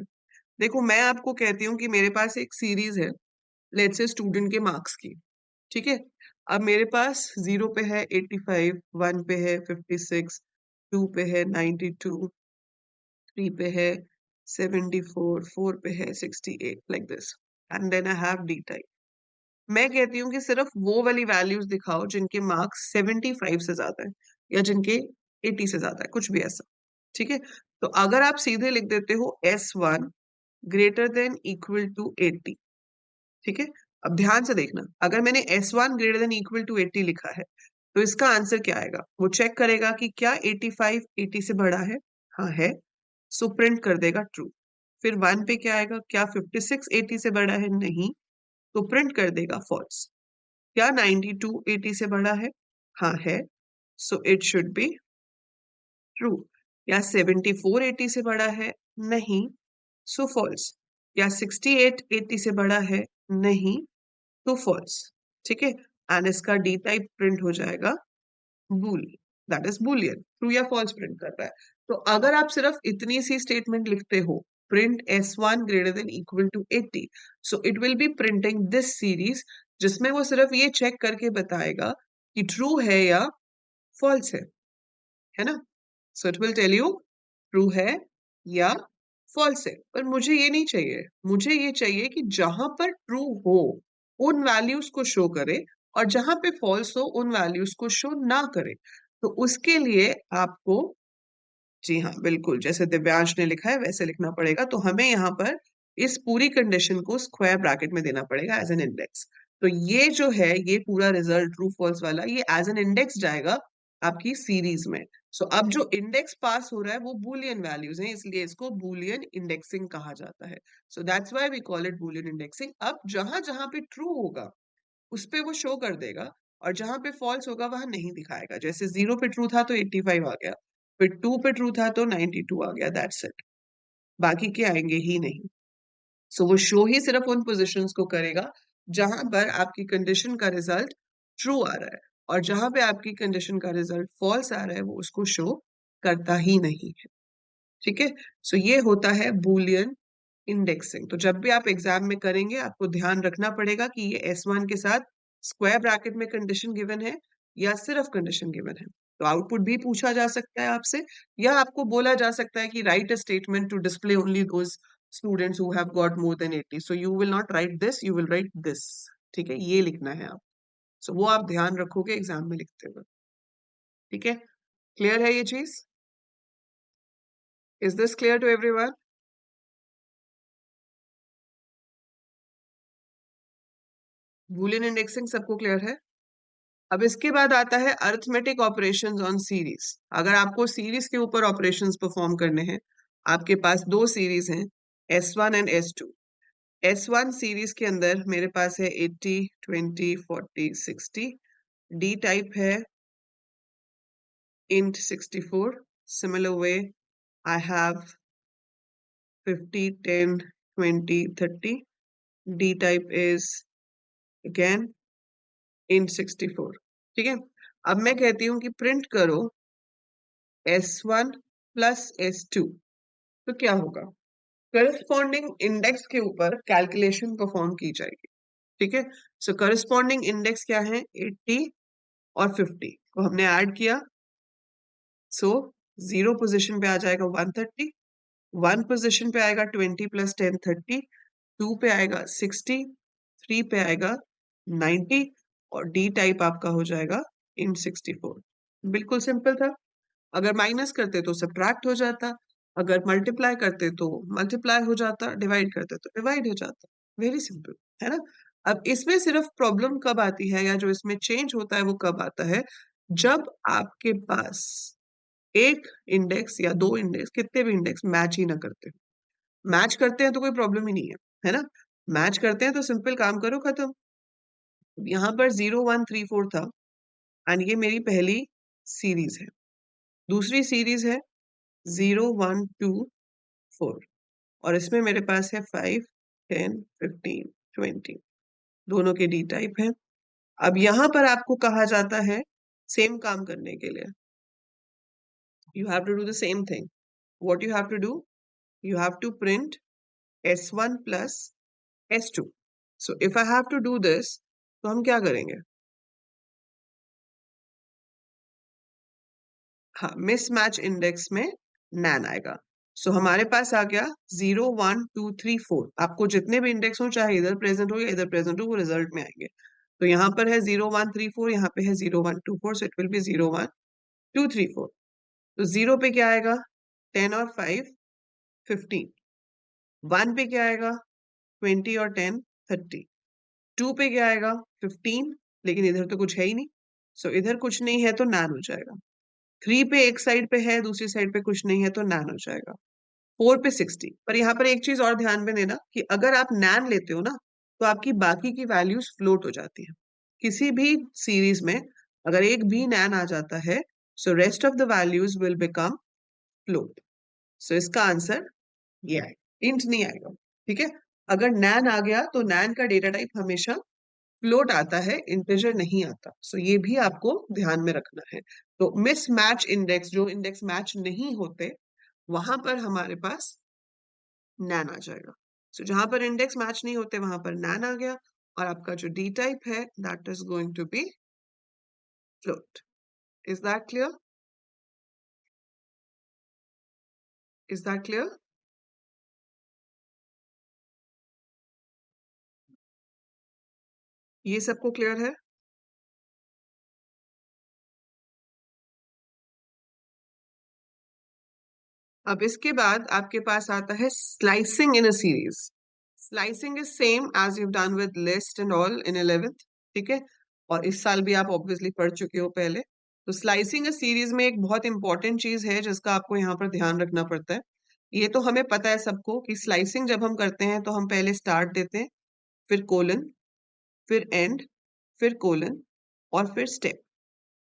देखो मैं आपको कहती हूँ कि मेरे पास एक सीरीज है, लेट्स से स्टूडेंट के मार्क्स की, ठीक है। अब मेरे पास 0 पे है 85, 1 पे है 56, 2 पे है 92, 3 पे है 74, 4 पे है 68, like this. And then I have d type. मैं कहती हूँ कि सिर्फ वो वाली वैल्यूज दिखाओ जिनके मार्क्स 75 से ज्यादा है, या जिनके 80 से ज्यादा है, कुछ भी ऐसा, ठीक है। तो अगर आप सीधे लिख देते हो s1 greater than equal to 80, ठीक है। अब ध्यान से देखना, अगर मैंने s1 greater than equal to 80 लिखा है तो इसका आंसर क्या आएगा, वो चेक करेगा कि क्या 85 80 से बड़ा है, हाँ है, सो प्रिंट कर देगा ट्रू। फिर 1 पे क्या आएगा, क्या 56 80 से बड़ा है, नहीं, तो प्रिंट कर देगा फॉल्स। क्या 92 80 से बड़ा है? हाँ है, सो इट शुड बी ट्रू। क्या 74 80 से बड़ा है? नहीं, सो फॉल्स। क्या 68 80 से बड़ा है? नहीं, तो फॉल्स। ठीक है, एंड इसका डी टाइप प्रिंट हो जाएगा बूल, दैट इज बुलियन, ट्रू या फॉल्स प्रिंट कर रहा है। तो अगर आप सिर्फ इतनी सी स्टेटमेंट लिखते हो, print S1 greater than equal to 80, so it will be printing this series, जिसमें वो सिर्फ ये चेक करके बताएगा कि ट्रू है या फॉल्स है ना। So it will tell you true है या फॉल्स है। पर मुझे ये नहीं चाहिए, मुझे ये चाहिए कि जहां पर ट्रू हो उन वैल्यूज को शो करे, और जहां पे फॉल्स हो उन वैल्यूज को शो ना करे। तो उसके लिए आपको, जी हाँ बिल्कुल, जैसे दिव्यांश ने लिखा है वैसे लिखना पड़ेगा। तो हमें यहाँ पर इस पूरी कंडीशन को स्क्वायर ब्रैकेट में देना पड़ेगा एज एन इंडेक्स। तो ये जो है, ये पूरा रिजल्ट ट्रू फॉल्स वाला, ये एज एन इंडेक्स जाएगा आपकी सीरीज में। सो अब जो इंडेक्स पास हो रहा है वो बूलियन वैल्यूज हैं, इसलिए इसको बूलियन इंडेक्सिंग कहा जाता है। So that's why we call it Boolean indexing. अब जहां जहां पे ट्रू होगा उस पे वो शो कर देगा, और जहां पे फॉल्स होगा वहां नहीं दिखाएगा। जैसे 0 पे ट्रू था तो 85 आ गया, फिर 2 पे ट्रू था तो 92 आ गया, दैट्स इट। बाकी के आएंगे ही नहीं। सो वो शो ही सिर्फ उन पोजीशंस को करेगा जहां पर आपकी कंडीशन का रिजल्ट ट्रू आ रहा है, और जहां पे आपकी कंडीशन का रिजल्ट फॉल्स आ रहा है वो उसको शो करता ही नहीं है। ठीक है, सो ये होता है बूलियन इंडेक्सिंग। तो जब भी आप एग्जाम में करेंगे आपको ध्यान रखना पड़ेगा कि ये S1 के साथ स्क्वायर ब्रैकेट में कंडीशन गिवन है या सिर्फ कंडीशन गिवन है। तो आउटपुट भी पूछा जा सकता है आपसे, या आपको बोला जा सकता है कि write a statement to display only those students who have got more than 80, so you will not write this, you will write this. ठीक है, ये लिखना है आप। सो वो आप ध्यान रखोगे एग्जाम में लिखते हुए। ठीक है, क्लियर है ये चीज? Is this clear to everyone? Boolean indexing सबको क्लियर है? अब इसके बाद आता है अरिथमेटिक ऑपरेशंस ऑन सीरीज। अगर आपको सीरीज के ऊपर ऑपरेशंस परफॉर्म करने हैं, आपके पास दो सीरीज हैं, S1 and S2। S1 series के अंदर मेरे पास है 80 20 40 60, डी टाइप है int 64। similar way I have 50 10 20 30, d type is again int 64। ठीक है, अब मैं कहती हूं कि प्रिंट करो S1 प्लस S2, तो क्या होगा? करस्पॉन्डिंग इंडेक्स के ऊपर कैलकुलेशन परफॉर्म की जाएगी। ठीक है, सो करस्पॉन्डिंग इंडेक्स क्या है? 80 और 50 को हमने ऐड किया, सो 0 पोजीशन पे आ जाएगा 130, 1 पोजीशन पे आएगा 20 प्लस 10 30, 2 पे आएगा 60, 3 पे आएगा 90, और डी टाइप आपका हो जाएगा इन 64। बिल्कुल सिंपल था। अगर माइनस करते तो सब्ट्रैक्ट हो जाता, अगर मल्टीप्लाई करते तो मल्टीप्लाई हो जाता, डिवाइड करते तो डिवाइड हो जाता। वेरी सिंपल, है ना। अब इसमें सिर्फ प्रॉब्लम कब आती है, या जो इसमें चेंज होता है वो कब आता है, जब आपके पास एक इंडेक्स या दो इंडेक्स, कितने भी इंडेक्स मैच ही ना करते। मैच करते हैं तो कोई प्रॉब्लम ही नहीं है ना। मैच करते हैं तो सिंपल काम करो, खत्म। यहाँ पर 0 1 3 4 था, एंड ये मेरी पहली सीरीज है। दूसरी सीरीज है 0 1 2 4, और इसमें मेरे पास है 5 10 15 20, दोनों के डी टाइप है। अब यहाँ पर आपको कहा जाता है सेम काम करने के लिए, you have to do the same thing. What you have to do? You have to print S1 plus S2। So if I have to do this, तो हम क्या करेंगे? हाँ, मिसमैच इंडेक्स में नैन आएगा। सो हमारे पास आ गया 0 1 2 3 4। आपको जितने भी इंडेक्स हो, चाहे इधर प्रेजेंट हो या इधर प्रेजेंट हो, वो रिजल्ट में आएंगे। तो यहाँ पर है 0 1 3 4, यहाँ पे है 0 1 2 4, सो इट विल बी 0 1 2 3 4। तो 0 पे क्या आएगा? 10 और 5 15। 1 पे क्या आएगा? 20 और 10 30। 2 पे क्या आएगा? 15, लेकिन इधर तो कुछ है ही नहीं, सो इधर कुछ नहीं है तो नैन हो जाएगा। 3 पे एक साइड पे है, दूसरी साइड पे कुछ नहीं है तो नैन हो जाएगा। 4 पे 60। पर यहाँ पर एक चीज और ध्यान में देना कि अगर आप नैन लेते हो ना, तो आपकी बाकी की वैल्यूज फ्लोट हो जाती है। किसी भी सीरीज में अगर एक भी नैन आ जाता है, so rest of the values will become float. So इसका आंसर ये है, इंट नहीं आएगा। ठीक है, अगर नैन आ गया तो नैन का डेटा टाइप हमेशा फ्लोट आता है, इंटीजर नहीं आता। सो ये भी आपको ध्यान में रखना है। तो मिसमैच इंडेक्स, जो इंडेक्स मैच नहीं होते, वहां पर हमारे पास नैन आ जाएगा। सो जहां पर इंडेक्स मैच नहीं होते वहां पर नैन आ गया, और आपका जो डी टाइप है that is going to be float. Is that clear? Is that clear? ये सबको क्लियर है? अब इसके बाद आपके पास आता है slicing in a series. Slicing is same as you done with list and all in 11th। ठीक है, और इस साल भी आप ऑब्वियसली पढ़ चुके हो पहले। तो स्लाइसिंग अ सीरीज में एक बहुत इंपॉर्टेंट चीज है जिसका आपको यहाँ पर ध्यान रखना पड़ता है। ये तो हमें पता है सबको कि स्लाइसिंग जब हम करते हैं तो हम पहले स्टार्ट देते हैं, फिर कोलन, फिर एंड, फिर कोलन, और फिर स्टेप,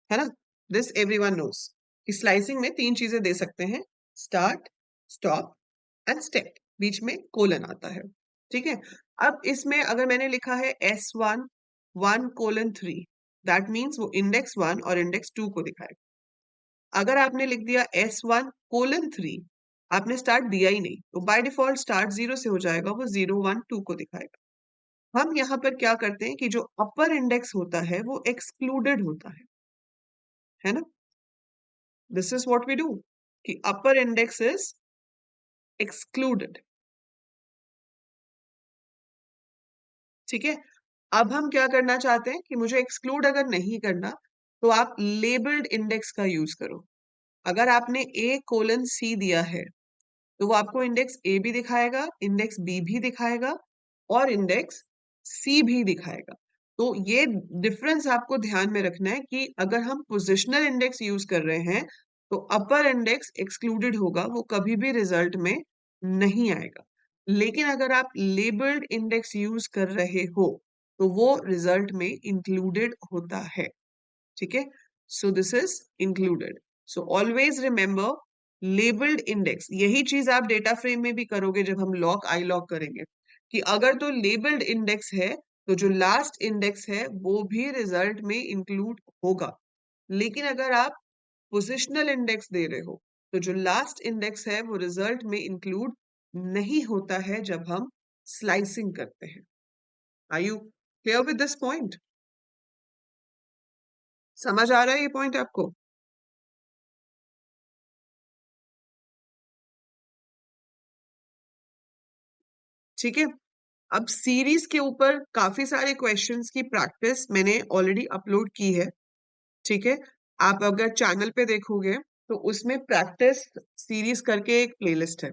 है ना? दिस एवरीवन नोस कि स्लाइसिंग में तीन चीजें दे सकते हैं, स्टार्ट, स्टॉप एंड स्टेप, बीच में कोलन आता है। ठीक है, अब इसमें अगर मैंने लिखा है S1 1:3, दैट मीन्स वो इंडेक्स 1 और इंडेक्स 2 को दिखाएगा। अगर आपने लिख दिया S1:3, आपने स्टार्ट दिया ही नहीं, तो बाय डिफॉल्ट स्टार्ट 0 से हो जाएगा, वो 0 1 2 को दिखाएगा। हम यहाँ पर क्या करते हैं कि जो अपर इंडेक्स होता है वो एक्सक्लूडेड होता है ना? This is what we do कि अपर इंडेक्स इज एक्सक्लूडेड। ठीक है, अब हम क्या करना चाहते हैं कि मुझे एक्सक्लूड अगर नहीं करना, तो आप लेबल्ड इंडेक्स का यूज करो। अगर आपने A:C दिया है, तो वो आपको इंडेक्स ए भी दिखाएगा, इंडेक्स बी भी दिखाएगा, और इंडेक्स सी भी दिखाएगा। तो ये डिफरेंस आपको ध्यान में रखना है कि अगर हम पोजिशनल इंडेक्स यूज कर रहे हैं, तो अपर इंडेक्स एक्सक्लूडेड होगा, वो कभी भी रिजल्ट में नहीं आएगा। लेकिन अगर आप लेबल्ड इंडेक्स यूज कर रहे हो, तो वो रिजल्ट में इंक्लूडेड होता है। ठीक है, so this is included. So always remember labelled index. यही चीज आप डेटा फ्रेम में भी करोगे जब हम लॉक आई लॉक करेंगे, कि अगर तो लेबल्ड इंडेक्स है, तो जो लास्ट इंडेक्स है वो भी रिजल्ट में इंक्लूड होगा। लेकिन अगर आप पोजिशनल इंडेक्स दे रहे हो, तो जो लास्ट इंडेक्स है वो रिजल्ट में इंक्लूड नहीं होता है जब हम स्लाइसिंग करते हैं। Are you clear with this point? समझ आ रहा है ये पॉइंट आपको? ठीक है, अब सीरीज के ऊपर काफी सारे क्वेश्चंस की प्रैक्टिस मैंने ऑलरेडी अपलोड की है। ठीक है, आप अगर चैनल पे देखोगे तो उसमें प्रैक्टिस सीरीज करके एक प्लेलिस्ट है।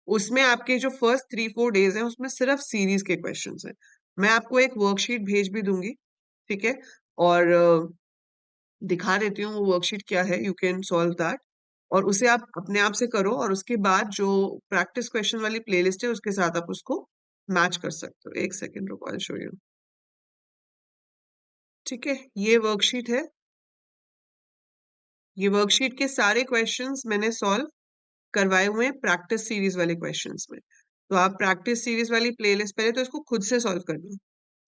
उसमें आपके जो फर्स्ट 3 4 डेज हैं उसमें सिर्फ सीरीज के क्वेश्चंस हैं। मैं आपको एक वर्कशीट भेज भी दूंगी। ठीक है, और दिखा देती हूँ वो वर्कशीट क्या है, यू कैन सॉल्व दैट, और उसे आप अपने आप से करो, और उसके बाद जो प्रैक्टिस क्वेश्चन वाली प्लेलिस्ट है उसके साथ आप उसको मैच कर सकते हो। एक सेकेंड रुको, आई शो यू। ठीक है, ये वर्कशीट है। ये वर्कशीट के सारे क्वेश्चंस मैंने सॉल्व करवाए हुए हैं प्रैक्टिस सीरीज वाले क्वेश्चंस में। तो आप प्रैक्टिस सीरीज वाली प्लेलिस्ट पहले तो इसको खुद से सॉल्व करना।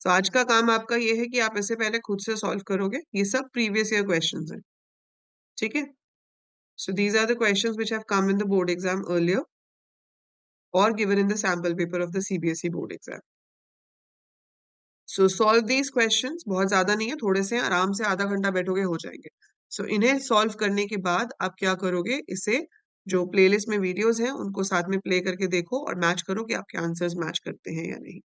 तो आज का काम आपका ये है कि आप इसे पहले खुद से सॉल्व करोगे। ये सब प्रीवियस ईयर क्वेश्चंस हैं। ठीक है, so these are the questions which have come in the board exam earlier or given in the sample paper of the CBSE board exam. So solve these questions, बहुत ज्यादा नहीं है, थोड़े से हैं, आराम से आधा घंटा बैठोगे हो जाएंगे। सो इन्हें सॉल्व करने के बाद आप क्या करोगे, इसे जो प्लेलिस्ट में वीडियोस हैं उनको साथ में प्ले करके देखो और मैच करो कि आपके आंसर्स मैच करते हैं या नहीं।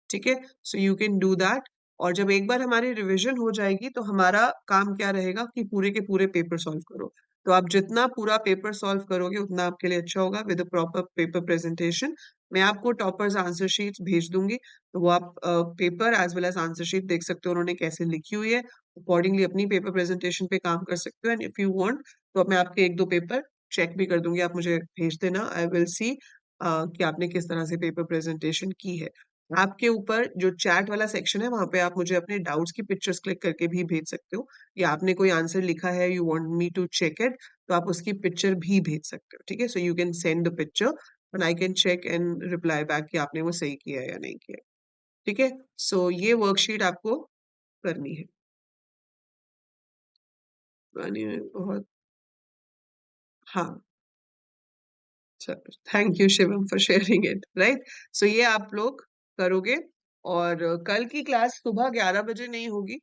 ठीक है, so you can do that. और जब एक बार हमारी रिवीजन हो जाएगी तो हमारा काम क्या रहेगा कि पूरे के पूरे पेपर सॉल्व करो। तो आप जितना पूरा पेपर सॉल्व करोगे उतना आपके लिए अच्छा होगा with a proper paper presentation. मैं आपको टॉपर्स आंसर शीट्स भेज दूंगी, तो वो आप paper as well as answer sheet देख सकते हो उन्होंने कैसे लिखी हुई है। अकॉर्डिंगली अपनी पेपर प्रेजेंटेशन पे काम कर सकते हो, एंड इफ यू वांट तो मैं आपके एक दो पेपर चेक भी कर दूंगी, आप मुझे भेज देना, आई विल सी कि आपने किस तरह से पेपर प्रेजेंटेशन की है। आपके ऊपर जो चैट वाला सेक्शन है, वहां पे आप मुझे अपने डाउट्स की पिक्चर्स क्लिक करके भी भेज सकते हो, या आपने कोई आंसर लिखा है, you want me to check it, तो आप उसकी पिक्चर भी भेज सकते हो, ठीक है। So you can send the picture and I can check and reply back कि आपने वो सही किया है या नहीं किया, ठीक है। सो ये वर्कशीट आपको करनी है। यानी बहुत, हाँ, thank you Shivam for sharing it, right. So ये आप लोग करोगे, और कल की क्लास सुबह 11 बजे नहीं होगी,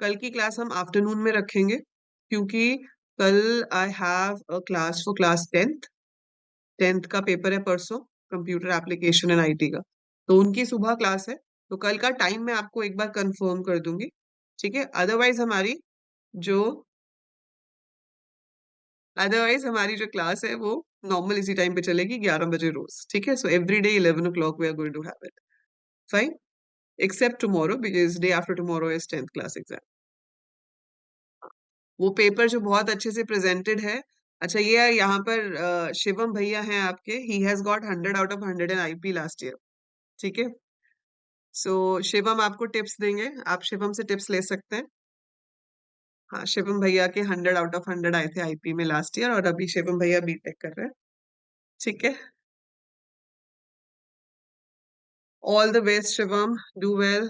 कल की क्लास हम आफ्टरनून में रखेंगे, क्योंकि कल I have a class for class tenth का पेपर है परसों, कंप्यूटर एप्लीकेशन एंड आईटी का, तो उनकी सुबह क्लास है। तो कल का टाइम मैं आपको एक बार कंफर्म कर दूंगी, ठीक है। जो अदरवाइज हमारी जो क्लास है वो नॉर्मल इसी टाइम पे चलेगी, 11 बजे रोज, ठीक है। So every day 11 o'clock we are going to have it, fine, except tomorrow because day after tomorrow is tenth class exam. वो पेपर जो बहुत अच्छे से प्रेजेंटेड है। अच्छा, ये यहाँ पर शिवम भैया हैं आपके, he has got 100 out of 100 in IP last year, ठीक है। सो शिवम आपको टिप्स देंगे, आप शिवम से टिप्स ले सकते हैं। हाँ, शिवम भैया के 100 out of 100 आए थे आईपी में लास्ट ईयर, और अभी शिवम भैया बीटेक कर रहे हैं, ठीक है। All the best Shivam, do well.